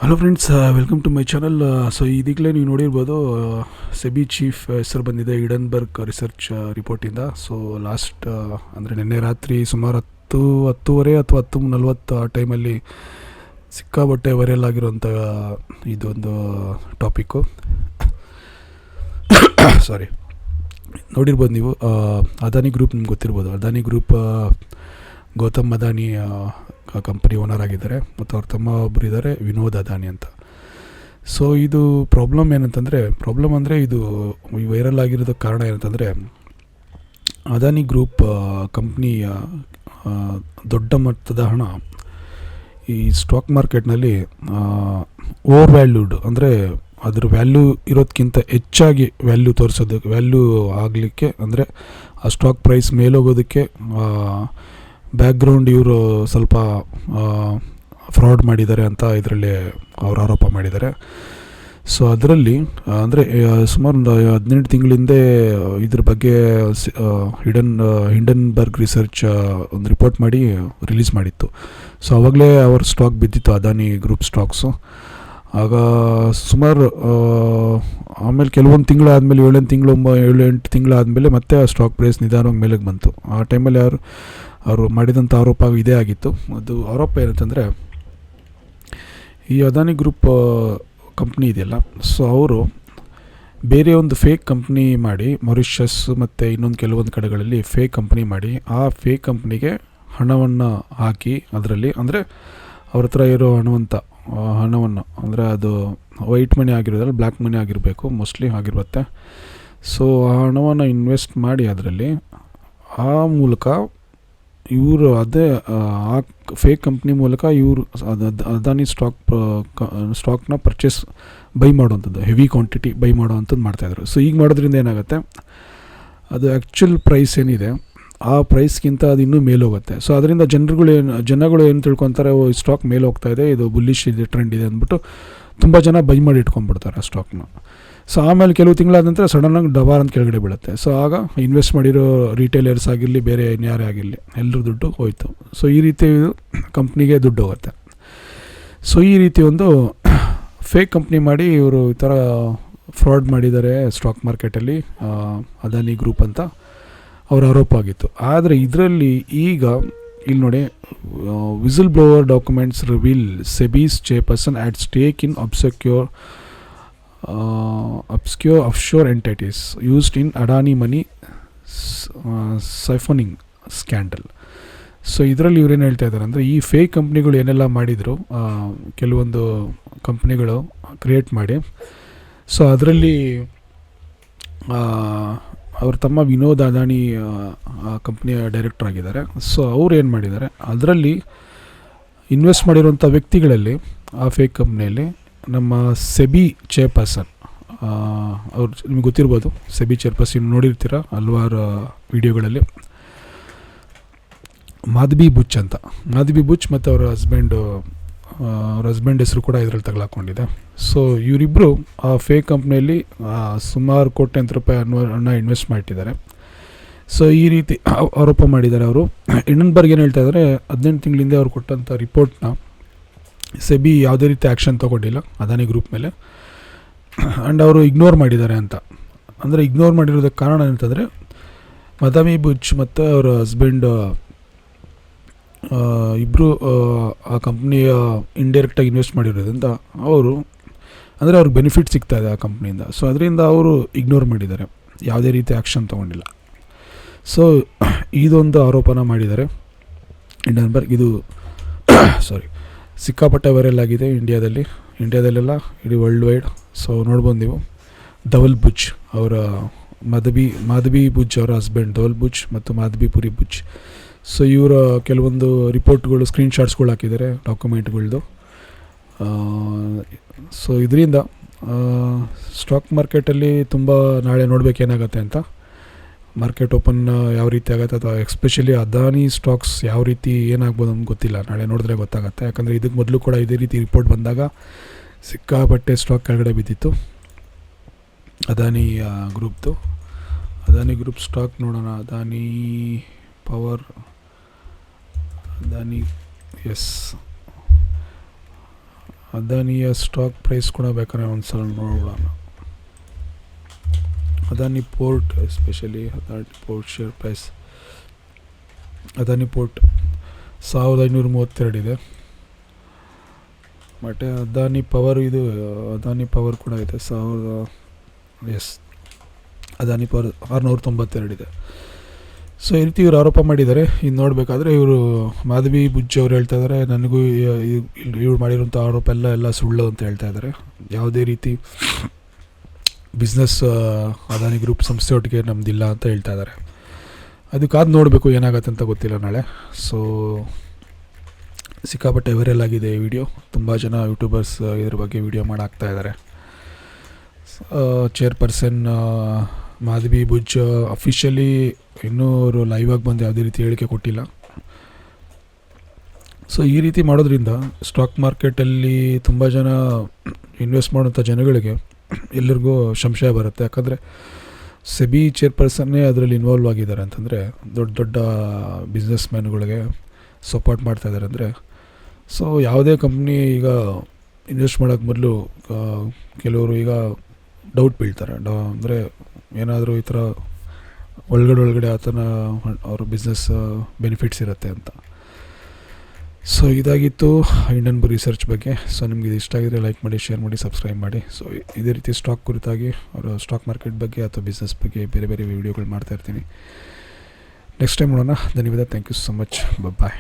Hello friends, welcome to my channel. So ಇದೀಗಲೇ ನೀವು ನೋಡಿರ್ಬೋದು, ಸೆಬಿ ಚೀಫ್ ಹೆಸರು ಬಂದಿದೆ ಹಿಡನ್ಬರ್ಗ್ ರಿಸರ್ಚ್ ರಿಪೋರ್ಟಿಂದ. ಸೊ ಲಾಸ್ಟ್ ಅಂದರೆ ನಿನ್ನೆ ರಾತ್ರಿ ಸುಮಾರು 10:30 ಅಥವಾ 10:40 ಆ ಟೈಮಲ್ಲಿ ಸಿಕ್ಕಾಬಟ್ಟೆ ವೈರಲ್ ಆಗಿರೋಂಥ ಇದೊಂದು ಟಾಪಿಕ್ಕು. ಸಾರಿ, ನೋಡಿರ್ಬೋದು ನೀವು. ಅದಾನಿ ಗ್ರೂಪ್ ನಿಮ್ಗೆ ಗೊತ್ತಿರ್ಬೋದು. Adani group Gautam Adani company owner ಆಗಿದ್ದಾರೆ, ಮತ್ತು ಅವ್ರ ತಮ್ಮ ಒಬ್ಬರು ಇದ್ದಾರೆ, ವಿನೋದ್ ಅದಾನಿ ಅಂತ. ಸೊ ಇದು ಪ್ರಾಬ್ಲಮ್ ಅಂದರೆ ಇದು ವೈರಲ್ ಆಗಿರೋದಕ್ಕೆ ಕಾರಣ ಏನಂತಂದರೆ, ಅದಾನಿ ಗ್ರೂಪ್ ಕಂಪ್ನಿಯ ದೊಡ್ಡ ಮಟ್ಟದ ಹಣ ಈ ಸ್ಟಾಕ್ ಮಾರ್ಕೆಟ್ನಲ್ಲಿ ಓವರ್ ವ್ಯಾಲ್ಯೂಡ್, ಅಂದರೆ ಅದ್ರ ವ್ಯಾಲ್ಯೂ ಇರೋದಕ್ಕಿಂತ ಹೆಚ್ಚಾಗಿ ವ್ಯಾಲ್ಯೂ ಆಗಲಿಕ್ಕೆ, ಅಂದರೆ ಆ ಸ್ಟಾಕ್ ಪ್ರೈಸ್ ಮೇಲೋಗೋದಕ್ಕೆ ಬ್ಯಾಕ್ಗ್ರೌಂಡ್ ಇವರು ಸ್ವಲ್ಪ ಫ್ರಾಡ್ ಮಾಡಿದ್ದಾರೆ ಅಂತ ಇದರಲ್ಲಿ ಅವರು ಆರೋಪ ಮಾಡಿದ್ದಾರೆ. ಸೊ ಅದರಲ್ಲಿ ಅಂದರೆ ಸುಮಾರು ಒಂದು 18 ತಿಂಗಳ ಹಿಂದೆ ಇದ್ರ ಬಗ್ಗೆ ಹಿಂಡನ್ಬರ್ಗ್ ರಿಸರ್ಚ್ ಒಂದು ರಿಪೋರ್ಟ್ ಮಾಡಿ ರಿಲೀಸ್ ಮಾಡಿತ್ತು. ಸೊ ಆವಾಗಲೇ ಅವ್ರ ಸ್ಟಾಕ್ ಬಿದ್ದಿತ್ತು, ಅದಾನಿ ಗ್ರೂಪ್ ಸ್ಟಾಕ್ಸು. ಆಗ ಸುಮಾರು ಆಮೇಲೆ ಕೆಲವೊಂದು ತಿಂಗಳಾದಮೇಲೆ 7-8 ತಿಂಗಳಾದಮೇಲೆ ಮತ್ತೆ ಆ ಸ್ಟಾಕ್ ಪ್ರೈಸ್ ನಿಧಾನವಾಗಿ ಮೇಲೆಗೆ ಬಂತು. ಆ ಟೈಮಲ್ಲಿ ಅವರು ಮಾಡಿದಂಥ ಆರೋಪ ಇದೇ ಆಗಿತ್ತು. ಅದು ಆರೋಪ ಏನಂತಂದರೆ, ಈ ಅದಾನಿ ಗ್ರೂಪ್ ಕಂಪ್ನಿ ಇದೆಯಲ್ಲ, ಸೊ ಅವರು ಬೇರೆ ಒಂದು ಫೇಕ್ ಕಂಪ್ನಿ ಮಾಡಿ, ಮಾರಿಷಸ್ ಮತ್ತು ಇನ್ನೊಂದು ಕೆಲವೊಂದು ಕಡೆಗಳಲ್ಲಿ ಫೇಕ್ ಕಂಪ್ನಿ ಮಾಡಿ, ಆ ಫೇಕ್ ಕಂಪ್ನಿಗೆ ಹಣವನ್ನು ಹಾಕಿ, ಅದರಲ್ಲಿ ಅಂದರೆ ಅವ್ರ ಹತ್ರ ಇರೋ ಹಣವನ್ನು ಅಂದರೆ ಅದು ವೈಟ್ ಮನಿ ಆಗಿರೋದ್ರಲ್ಲಿ ಬ್ಲ್ಯಾಕ್ ಮನಿ ಆಗಿರಬೇಕು, ಮೋಸ್ಟ್ಲಿ ಆಗಿರುತ್ತೆ. ಸೊ ಆ ಹಣವನ್ನು ಇನ್ವೆಸ್ಟ್ ಮಾಡಿ ಅದರಲ್ಲಿ ಆ ಮೂಲಕ ಇವರು ಆ ಫೇಕ್ ಕಂಪ್ನಿ ಮೂಲಕ ಇವರು ಅದಾನಿ ಸ್ಟಾಕ್ನ ಬೈ ಮಾಡುವಂಥದ್ದು, ಹೆವಿ ಕ್ವಾಂಟಿಟಿ ಬೈ ಮಾಡುವಂಥದ್ದು ಮಾಡ್ತಾಯಿದ್ರು. ಸೊ ಈಗ ಮಾಡೋದ್ರಿಂದ ಏನಾಗುತ್ತೆ, ಅದು ಆ್ಯಕ್ಚುಲ್ ಪ್ರೈಸ್ ಏನಿದೆ ಆ ಪ್ರೈಸ್ಗಿಂತ ಅದು ಇನ್ನೂ ಮೇಲೆ ಹೋಗುತ್ತೆ. ಸೊ ಅದರಿಂದ ಜನಗಳು ಏನು ತಿಳ್ಕೊತಾರೆ, ಈ ಸ್ಟಾಕ್ ಮೇಲೆ ಹೋಗ್ತಾ ಇದೆ, ಇದು ಬುಲ್ಲಿಶ್ ಇದೆ, ಟ್ರೆಂಡ್ ಇದೆ ಅಂದ್ಬಿಟ್ಟು ತುಂಬ ಜನ ಬೈ ಮಾಡಿ ಇಟ್ಕೊಂಡ್ಬಿಡ್ತಾರೆ ಆ ಸ್ಟಾಕ್ನ. ಸೊ ಆಮೇಲೆ ಕೆಲವು ತಿಂಗಳಾದ ನಂತರ ಸಡನ್ನಾಗಿ ಡಬಾರ್ ಅಂತ ಕೆಳಗಡೆ ಬೀಳುತ್ತೆ. ಸೊ ಆಗ ಇನ್ವೆಸ್ಟ್ ಮಾಡಿರೋ ರಿಟೇಲರ್ಸ್ ಆಗಿರಲಿ, ಬೇರೆ ಯಾರೇ ಆಗಿರಲಿ, ಎಲ್ಲರ ದುಡ್ಡು ಹೋಯಿತು. ಸೊ ಈ ರೀತಿ ಕಂಪ್ನಿಗೆ ದುಡ್ಡು ಹೋಗುತ್ತೆ. ಸೊ ಈ ರೀತಿ ಒಂದು ಫೇಕ್ ಕಂಪ್ನಿ ಮಾಡಿ ಇವರು ಈ ಥರ ಫ್ರಾಡ್ ಮಾಡಿದ್ದಾರೆ ಸ್ಟಾಕ್ ಮಾರ್ಕೆಟಲ್ಲಿ, ಅದಾನಿ ಗ್ರೂಪ್ ಅಂತ ಅವರ ಆರೋಪ ಆಗಿತ್ತು. ಆದರೆ ಇದರಲ್ಲಿ ಈಗ ಇಲ್ಲಿ ನೋಡಿ, whistle blower documents reveal SEBI's chairperson had stake in obscure offshore entities used in Adani money siphoning scandal. So ಇದರಲ್ಲಿ ಇವ್ರೇನು ಹೇಳ್ತಾ ಇದ್ದಾರೆ ಅಂದರೆ, ಈ ಫೇಕ್ ಕಂಪ್ನಿಗಳು ಏನೆಲ್ಲ ಮಾಡಿದರು, ಕೆಲವೊಂದು ಕಂಪ್ನಿಗಳು ಕ್ರಿಯೇಟ್ ಮಾಡಿ, ಸೊ ಅದರಲ್ಲಿ ಅವ್ರ ತಮ್ಮ ವಿನೋದ್ ಅದಾನಿ ಕಂಪ್ನಿಯ ಡೈರೆಕ್ಟರ್ ಆಗಿದ್ದಾರೆ. ಸೊ ಅವ್ರು ಏನು ಮಾಡಿದ್ದಾರೆ, ಅದರಲ್ಲಿ ಇನ್ವೆಸ್ಟ್ ಮಾಡಿರುವಂಥ ವ್ಯಕ್ತಿಗಳಲ್ಲಿ ಆ ಫೇಕ್ ಕಂಪ್ನಿಯಲ್ಲಿ ನಮ್ಮ ಸೆಬಿ ಚೇರ್ಪರ್ಸನ್, ಅವ್ರು ನಿಮ್ಗೆ ಗೊತ್ತಿರ್ಬೋದು, ಸೆಬಿ ಚೇರ್ಪರ್ಸನ್ ನೋಡಿರ್ತೀರ ಹಲವಾರು ವಿಡಿಯೋಗಳಲ್ಲಿ, ಮಾಧವಿ ಬುಚ್ ಮತ್ತು ಅವರ ಹಸ್ಬೆಂಡ್ ಹೆಸರು ಕೂಡ ಇದರಲ್ಲಿ ತಗಲಾಕೊಂಡಿದೆ. ಸೊ ಇವರಿಬ್ಬರು ಆ ಫೇಕ್ ಕಂಪ್ನಿಯಲ್ಲಿ ಸುಮಾರು ಕೋಟ್ಯಂತರ ರೂಪಾಯಿ ಹಣ ಇನ್ವೆಸ್ಟ್ ಮಾಡಿಟ್ಟಿದ್ದಾರೆ. ಸೊ ಈ ರೀತಿ ಆರೋಪ ಮಾಡಿದ್ದಾರೆ ಅವರು. ಹಿಂಡನ್ಬರ್ಗ್ ಏನು ಹೇಳ್ತಾ ಇದ್ದಾರೆ, 18 ತಿಂಗಳಿಂದ ಅವ್ರು ಕೊಟ್ಟಂಥ ರಿಪೋರ್ಟ್ನ ಸೆಬಿ ಯಾವುದೇ ರೀತಿ ಆ್ಯಕ್ಷನ್ ತೊಗೊಂಡಿಲ್ಲ ಅದಾನಿ ಗ್ರೂಪ್ ಮೇಲೆ, ಆ್ಯಂಡ್ ಅವರು ಇಗ್ನೋರ್ ಮಾಡಿದ್ದಾರೆ ಅಂತ. ಅಂದರೆ ಇಗ್ನೋರ್ ಮಾಡಿರೋದಕ್ಕೆ ಕಾರಣ ಏನಂತಂದರೆ, ಮಾಧವಿ ಬುಚ್ ಮತ್ತು ಅವರ ಹಸ್ಬೆಂಡ್ ಇಬ್ಬರು ಆ ಕಂಪ್ನಿಯ ಇಂಡೈರೆಕ್ಟಾಗಿ ಇನ್ವೆಸ್ಟ್ ಮಾಡಿರೋದ್ರಿಂದ ಅವ್ರಿಗೆ ಬೆನಿಫಿಟ್ ಸಿಗ್ತಾಯಿದೆ ಆ ಕಂಪ್ನಿಯಿಂದ. ಸೊ ಅದರಿಂದ ಅವರು ಇಗ್ನೋರ್ ಮಾಡಿದ್ದಾರೆ, ಯಾವುದೇ ರೀತಿ ಆ್ಯಕ್ಷನ್ ತೊಗೊಂಡಿಲ್ಲ. ಸೊ ಇದೊಂದು ಆರೋಪನ ಮಾಡಿದ್ದಾರೆ ಹಿಂಡನ್ಬರ್ಗ್. ಇದು ಸಿಕ್ಕಾಪಟ್ಟೆ ವೈರಲ್ ಆಗಿದೆ ಇಂಡಿಯಾದಲ್ಲೆಲ್ಲ, ಇಡೀ ವರ್ಲ್ಡ್ ವೈಡ್. ಸೊ ನೋಡ್ಬೋದು ನೀವು, ಧವಲ್ ಬುಚ್ ಅವರ ಮಾಧವಿ ಬುಚ್ ಅವರ ಹಸ್ಬೆಂಡ್ ಧವಲ್ ಬುಚ್ ಮತ್ತು ಮಾಧವಿಪುರಿ ಬುಚ್. ಸೊ ಇವರ ಕೆಲವೊಂದು ರಿಪೋರ್ಟ್ಗಳು, ಸ್ಕ್ರೀನ್ಶಾಟ್ಸ್ಗಳು ಹಾಕಿದ್ದಾರೆ ಡಾಕ್ಯುಮೆಂಟ್ಗಳದ್ದು. ಸೊ ಇದರಿಂದ ಸ್ಟಾಕ್ ಮಾರ್ಕೆಟಲ್ಲಿ ತುಂಬ ನಾಳೆ ನೋಡಬೇಕೇನಾಗತ್ತೆ ಅಂತ. ಮಾರ್ಕೆಟ್ ಓಪನ್ ಯಾವ ರೀತಿ ಆಗುತ್ತೆ, ಅಥವಾ ಎಸ್ಪೆಷಲಿ ಅದಾನಿ ಸ್ಟಾಕ್ಸ್ ಯಾವ ರೀತಿ ಏನಾಗ್ಬೋದು ಅಂತ ಗೊತ್ತಿಲ್ಲ, ನಾಳೆ ನೋಡಿದ್ರೆ ಗೊತ್ತಾಗುತ್ತೆ. ಯಾಕಂದರೆ ಇದಕ್ಕೆ ಮೊದಲು ಕೂಡ ಇದೇ ರೀತಿ ರಿಪೋರ್ಟ್ ಬಂದಾಗ ಸಿಕ್ಕಾಪಟ್ಟೆ ಸ್ಟಾಕ್ ಕೆಳಗಡೆ ಬಿದ್ದಿತ್ತು ಅದಾನಿ ಗ್ರೂಪ್ ಸ್ಟಾಕ್. ನೋಡೋಣ, ಅದಾನಿ ಪವರ್, ಅದಾನಿ, ಎಸ್, ಅದಾನಿಯ ಸ್ಟಾಕ್ ಪ್ರೈಸ್ ಕೂಡ ಬೇಕಾದ್ರೆ ಒಂದು ಸಲ ನೋಡೋಣ. Adani port especially Adani port share price, Adani port 1532 ಇದೆ. ಮತ್ತು ಅದಾನಿ ಪವರ್, ಇದು ಅದಾನಿ ಪವರ್ ಕೂಡ ಇದೆ ಅದಾನಿ ಪವರ್ 692 ಇದೆ. ಸೊ ಈ ರೀತಿ ಇವರು ಆರೋಪ ಮಾಡಿದ್ದಾರೆ. ಇನ್ನು ನೋಡಬೇಕಾದ್ರೆ ಇವರು ಮಾಧವಿ ಬುಜ್ಜಿ ಅವ್ರು ಹೇಳ್ತಾ ಇದ್ದಾರೆ, ನನಗೂ ಇವ್ರು ಮಾಡಿರೋಂಥ ಆರೋಪ ಎಲ್ಲ ಸುಳ್ಳು ಅಂತ ಹೇಳ್ತಾ ಇದ್ದಾರೆ. ಯಾವುದೇ ರೀತಿ ಬಿಸ್ನೆಸ್ ಅದಾನಿ ಗ್ರೂಪ್ ಸಂಸ್ಥೆಯೊಟ್ಟಿಗೆ ನಮ್ಮದಿಲ್ಲ ಅಂತ ಹೇಳ್ತಾ ಇದ್ದಾರೆ. ಅದಕ್ಕಾದ ನೋಡಬೇಕು ಏನಾಗತ್ತೆ ಅಂತ ಗೊತ್ತಿಲ್ಲ ನಾಳೆ. ಸೊ ಸಿಕ್ಕಾಪಟ್ಟೆ ವೈರಲ್ ಆಗಿದೆ ಈ ವಿಡಿಯೋ. ತುಂಬ ಜನ ಯೂಟ್ಯೂಬರ್ಸ್ ಇದ್ರ ಬಗ್ಗೆ ವಿಡಿಯೋ ಮಾಡಾಕ್ತಾ ಇದ್ದಾರೆ. ಚೇರ್ಪರ್ಸನ್ ಮಾಧವಿ ಬುಜ್ ಅಫಿಷಿಯಲಿ ಇನ್ನೂ ಅವರು ಲೈವಾಗಿ ಬಂದು ಯಾವುದೇ ರೀತಿ ಹೇಳಿಕೆ ಕೊಟ್ಟಿಲ್ಲ. ಸೊ ಈ ರೀತಿ ಮಾಡೋದ್ರಿಂದ ಸ್ಟಾಕ್ ಮಾರ್ಕೆಟಲ್ಲಿ ತುಂಬ ಜನ ಇನ್ವೆಸ್ಟ್ ಮಾಡೋಂಥ ಜನಗಳಿಗೆ ಎಲ್ಲರಿಗೂ ಸಂಶಯ ಬರುತ್ತೆ. ಯಾಕಂದರೆ ಸೆಬಿ ಚೇರ್ಪರ್ಸನ್ನೇ ಅದರಲ್ಲಿ ಇನ್ವಾಲ್ವ್ ಆಗಿದ್ದಾರೆ ಅಂತಂದರೆ, ದೊಡ್ಡ ದೊಡ್ಡ ಬಿಸ್ನೆಸ್ ಮ್ಯಾನ್ಗಳಿಗೆ ಸಪೋರ್ಟ್ ಮಾಡ್ತಾಯಿದ್ದಾರೆ ಅಂದರೆ, ಸೊ ಯಾವುದೇ ಕಂಪ್ನಿ ಈಗ ಇನ್ವೆಸ್ಟ್ ಮಾಡೋಕ್ಕೆ ಮೊದಲು ಕೆಲವರು ಈಗ ಡೌಟ್ ಬೀಳ್ತಾರೆ. ಅಂದರೆ ಏನಾದರೂ ಈ ಥರ ಒಳಗಡೆ ಆತನ ಅವ್ರ ಬಿಸ್ನೆಸ್ ಬೆನಿಫಿಟ್ಸ್ ಇರುತ್ತೆ ಅಂತ. ಸೊ ಇದಾಗಿತ್ತು ಇಂಡಿಯನ್ ರಿಸರ್ಚ್ ಬಗ್ಗೆ. ಸೊ ನಿಮಗೆ ಇದು ಇಷ್ಟ ಆಗಿದ್ರೆ ಲೈಕ್ ಮಾಡಿ, ಶೇರ್ ಮಾಡಿ, ಸಬ್ಸ್ಕ್ರೈಬ್ ಮಾಡಿ. ಸೊ ಇದೇ ರೀತಿ ಸ್ಟಾಕ್ ಕುರಿತಾಗಿ ಅವರ ಸ್ಟಾಕ್ ಮಾರ್ಕೆಟ್ ಬಗ್ಗೆ ಅಥವಾ ಬಿಸ್ನೆಸ್ ಬಗ್ಗೆ ಬೇರೆ ಬೇರೆ ವೀಡಿಯೋಗಳು ಮಾಡ್ತಾಯಿರ್ತೀನಿ. ನೆಕ್ಸ್ಟ್ ಟೈಮ್ ನೋಡೋಣ. ಧನ್ಯವಾದ. Thank you so much. Bye.